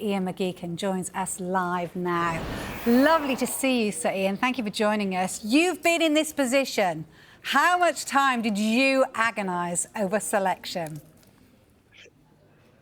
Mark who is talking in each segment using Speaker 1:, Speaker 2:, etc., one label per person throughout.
Speaker 1: Ian McGeechan joins us live now. Lovely to see you, Sir Ian. Thank you for joining us. You've been in this position. How much time did you agonise over selection?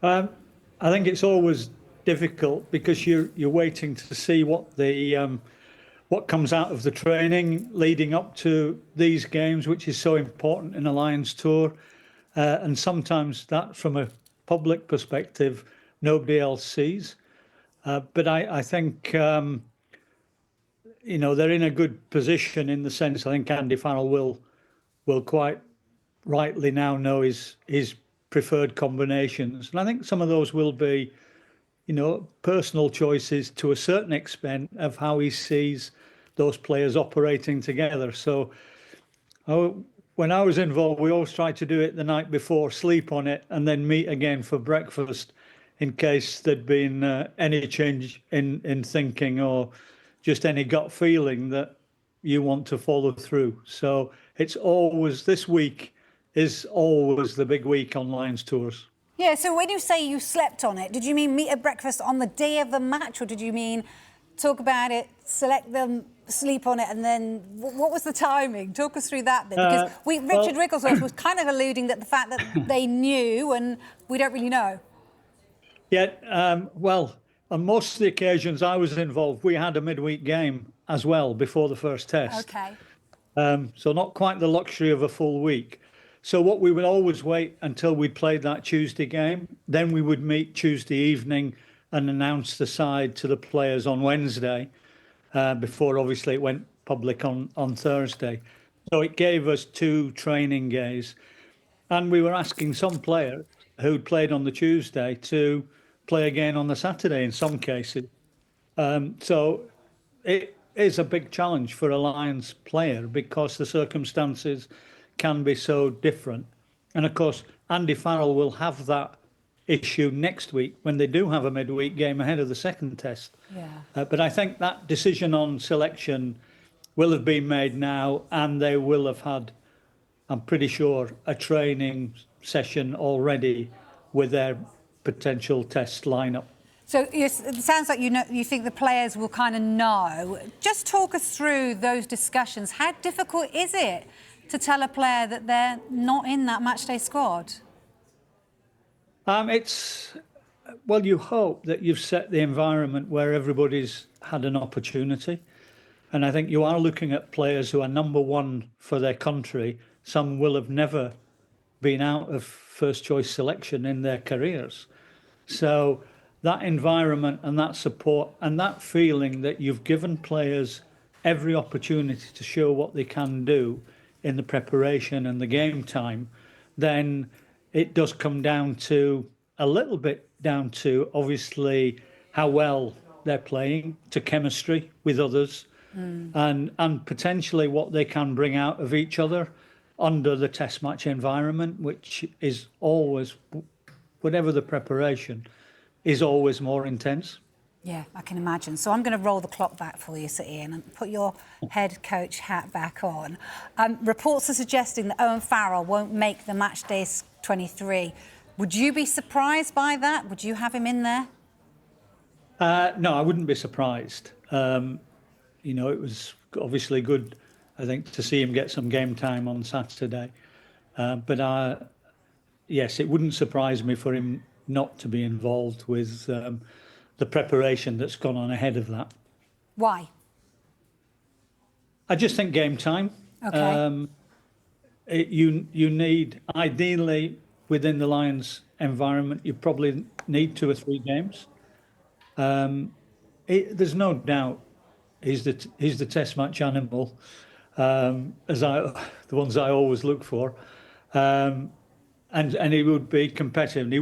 Speaker 2: I think it's always difficult because you're waiting to see what comes out of the training leading up to these games, which is so important in a Lions tour, and sometimes that, from a public perspective, nobody else sees. But I think they're in a good position in the sense I think Andy Farrell will quite rightly now know his preferred combinations, and I think some of those will be personal choices to a certain extent of how he sees those players operating together. So when I was involved, we always tried to do it the night before, sleep on it, and then meet again for breakfast in case there'd been any change in thinking or just any gut feeling that you want to follow through. So it's always, this week is always the big week on Lions tours.
Speaker 1: Yeah, so when you say you slept on it, did you mean meet at breakfast on the day of the match, or did you mean talk about it, select them, sleep on it, and then what was the timing? Talk us through that bit, because Richard Wigglesworth was kind of alluding that the fact that they knew and we don't really know.
Speaker 2: Yeah, on most of the occasions I was involved, we had a midweek game as well before the first test.
Speaker 1: Okay.
Speaker 2: So not quite the luxury of a full week. So what we would always wait until we'd played that Tuesday game. Then we would meet Tuesday evening and announce the side to the players on Wednesday, before obviously it went public on Thursday. So it gave us 2 training days. And we were asking some players who'd played on the Tuesday to play again on the Saturday in some cases. So it is a big challenge for a Lions player because the circumstances can be so different. And of course, Andy Farrell will have that issue next week when they do have a midweek game ahead of the second test.
Speaker 1: Yeah.
Speaker 2: But I think that decision on selection will have been made now, and they will have had, I'm pretty sure, a training session already with their potential test lineup.
Speaker 1: So it sounds like you think the players will kind of know. Just talk us through those discussions. How difficult is it to tell a player that they're not in that matchday squad?
Speaker 2: You hope that you've set the environment where everybody's had an opportunity. And I think you are looking at players who are number one for their country. Some will have never been out of first choice selection in their careers. So that environment and that support and that feeling that you've given players every opportunity to show what they can do in the preparation and the game time, then it does come down to a little bit down to obviously how well they're playing, to chemistry with others, and potentially what they can bring out of each other under the test match environment, which is always, whatever the preparation, is always more intense.
Speaker 1: Yeah, I can imagine. So I'm going to roll the clock back for you, Sir Ian, and put your head coach hat back on. Reports are suggesting that Owen Farrell won't make the matchday 23. Would you be surprised by that? Would you have him in there?
Speaker 2: No, I wouldn't be surprised. It was obviously good, I think, to see him get some game time on Saturday. But yes, it wouldn't surprise me for him not to be involved with the preparation that's gone on ahead of that.
Speaker 1: Why?
Speaker 2: I just think game time.
Speaker 1: Okay.
Speaker 2: You need, ideally, within the Lions environment, you probably need 2 or 3 games. There's no doubt he's the test match animal, the ones I always look for, and he would be competitive. And he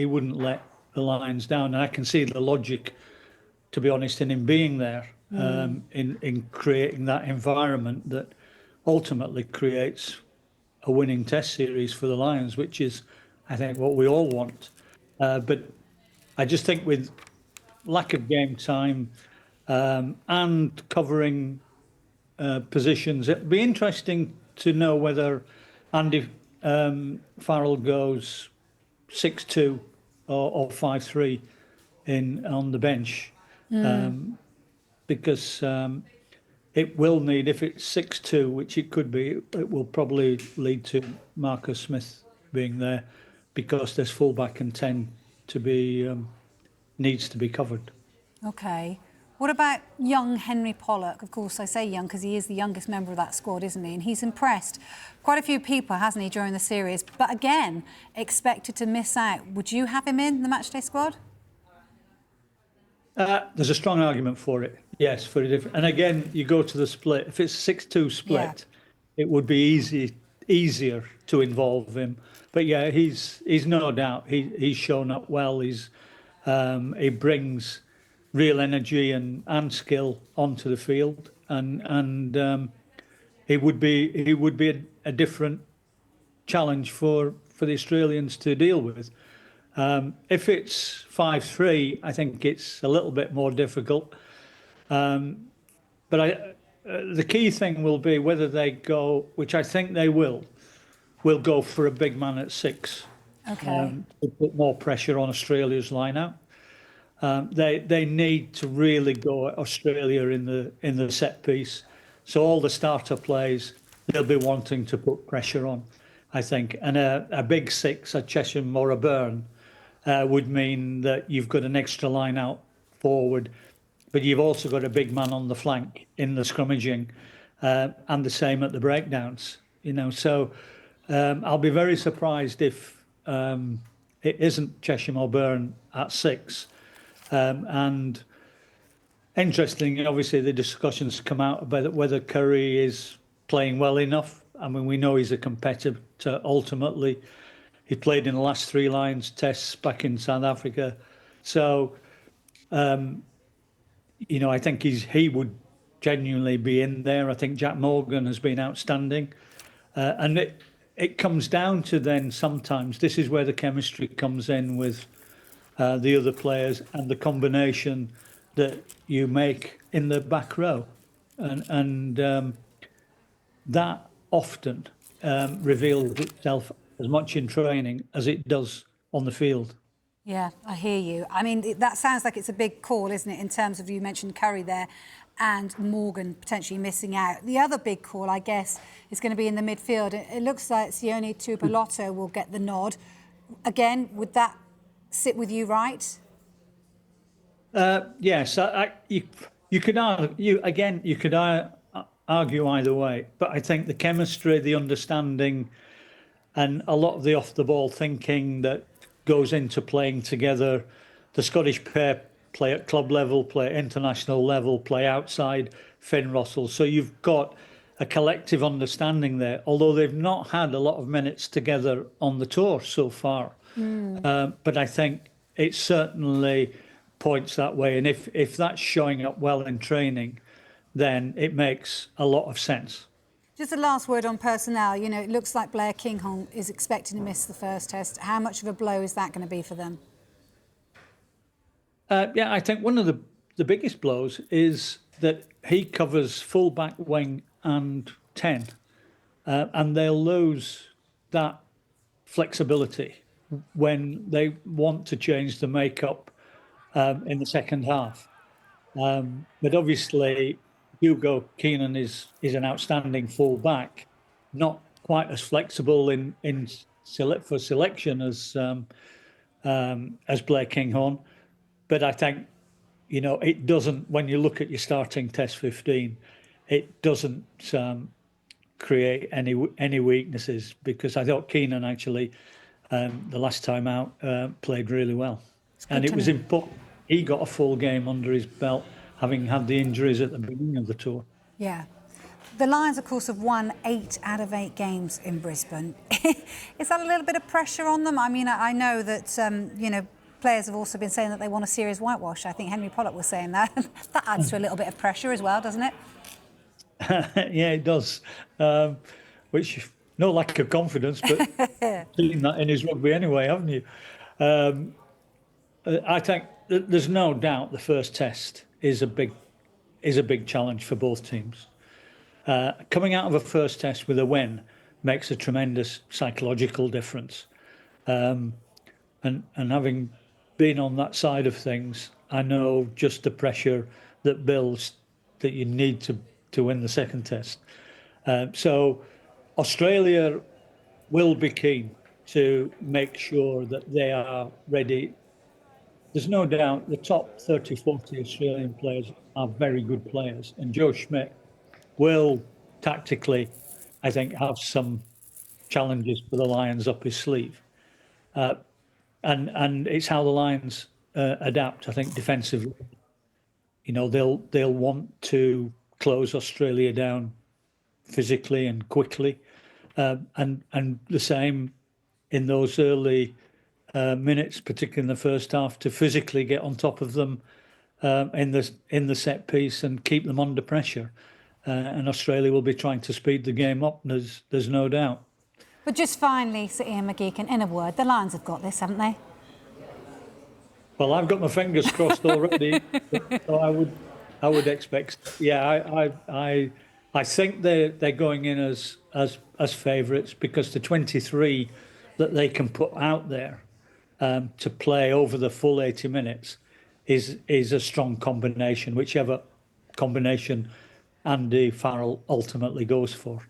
Speaker 2: wouldn't let the Lions down. And I can see the logic, to be honest, in him being there, in creating that environment that ultimately creates a winning test series for the Lions, which is, I think, what we all want. But I just think with lack of game time and covering positions, it'd be interesting to know whether Andy Farrell goes 6-2 or 5-3 in on the bench, because it will need, if it's 6-2, which it could be, it will probably lead to Marcus Smith being there, because there's fullback and 10 to be needs to be covered.
Speaker 1: Okay. What about young Henry Pollock? Of course, I say young because he is the youngest member of that squad, isn't he? And he's impressed quite a few people, hasn't he, during the series? But again, expected to miss out. Would you have him in the matchday squad?
Speaker 2: There's a strong argument for it, yes, for a different. And again, you go to the split. If it's 6-2 split, it would be easier to involve him. But yeah, he's no doubt he's shown up well. He brings real energy and skill onto the field, and it would be a different challenge for the Australians to deal with. If it's 5-3, I think it's a little bit more difficult. But the key thing will be whether they go, which I think they will go for a big man at 6.
Speaker 1: Okay.
Speaker 2: To put more pressure on Australia's line-out. They need to really go at Australia in the set piece. So all the starter plays, they'll be wanting to put pressure on, I think. And a big 6, a Chesham or a Byrne, would mean that you've got an extra line out forward, but you've also got a big man on the flank in the scrummaging, and the same at the breakdowns. So I'll be very surprised if it isn't Chesham or Byrne at 6. And interestingly, obviously, the discussions come out about whether Curry is playing well enough. I mean, we know he's a competitor ultimately. He played in the last 3 Lions tests back in South Africa. So, I think he would genuinely be in there. I think Jack Morgan has been outstanding. And it comes down to then sometimes, this is where the chemistry comes in with the other players and the combination that you make in the back row. And that often reveals itself as much in training as it does on the field.
Speaker 1: Yeah, I hear you. I mean, that sounds like it's a big call, isn't it, in terms of, you mentioned Curry there and Morgan potentially missing out. The other big call, I guess, is going to be in the midfield. It looks like Sione Tuipulotu will get the nod. Again, would that sit with you, right?
Speaker 2: Yes, you could argue either way, but I think the chemistry, the understanding, and a lot of the off-the-ball thinking that goes into playing together. The Scottish pair play at club level, play at international level, play outside Finn Russell. So you've got a collective understanding there, although they've not had a lot of minutes together on the tour so far. But I think it certainly points that way. And if that's showing up well in training, then it makes a lot of sense.
Speaker 1: Just a last word on personnel. It looks like Blair Kinghorn is expecting to miss the first test. How much of a blow is that going to be for them?
Speaker 2: Yeah, I think one of the biggest blows is that he covers full back, wing and 10. And they'll lose that flexibility when they want to change the makeup in the second half. But obviously, Hugo Keenan is an outstanding full back, not quite as flexible for selection as Blair Kinghorn. But I think, it doesn't, when you look at your starting test 15, it doesn't create any weaknesses, because I thought Keenan actually, the last time out, played really well. And it was important. He got a full game under his belt, having had the injuries at the beginning of the tour. Yeah.
Speaker 1: The Lions, of course, have won 8 out of 8 games in Brisbane. Is that a little bit of pressure on them? I mean, I know that, players have also been saying that they want a serious whitewash. I think Henry Pollock was saying that. That adds to a little bit of pressure as well, doesn't it?
Speaker 2: Yeah, it does. Which, no lack of confidence, but seen that in his rugby anyway, haven't you? I think there's no doubt the first test is a big challenge for both teams. Coming out of a first test with a win makes a tremendous psychological difference. And having being on that side of things, I know just the pressure that builds that you need to win the second test. So Australia will be keen to make sure that they are ready. There's no doubt the top 30, 40 Australian players are very good players, and Joe Schmidt will tactically, I think, have some challenges for the Lions up his sleeve. And it's how the Lions adapt, I think, defensively. You know, they'll want to close Australia down physically and quickly, and the same in those early minutes, particularly in the first half, to physically get on top of them in the set piece and keep them under pressure. And Australia will be trying to speed the game up. There's no doubt.
Speaker 1: But just finally, Sir Ian McGeechan, in a word, the Lions have got this, haven't they?
Speaker 2: Well, I've got my fingers crossed already. So I would expect. Yeah, I think they're going in as favourites because the 23 that they can put out there to play over the full 80 minutes is a strong combination, whichever combination Andy Farrell ultimately goes for.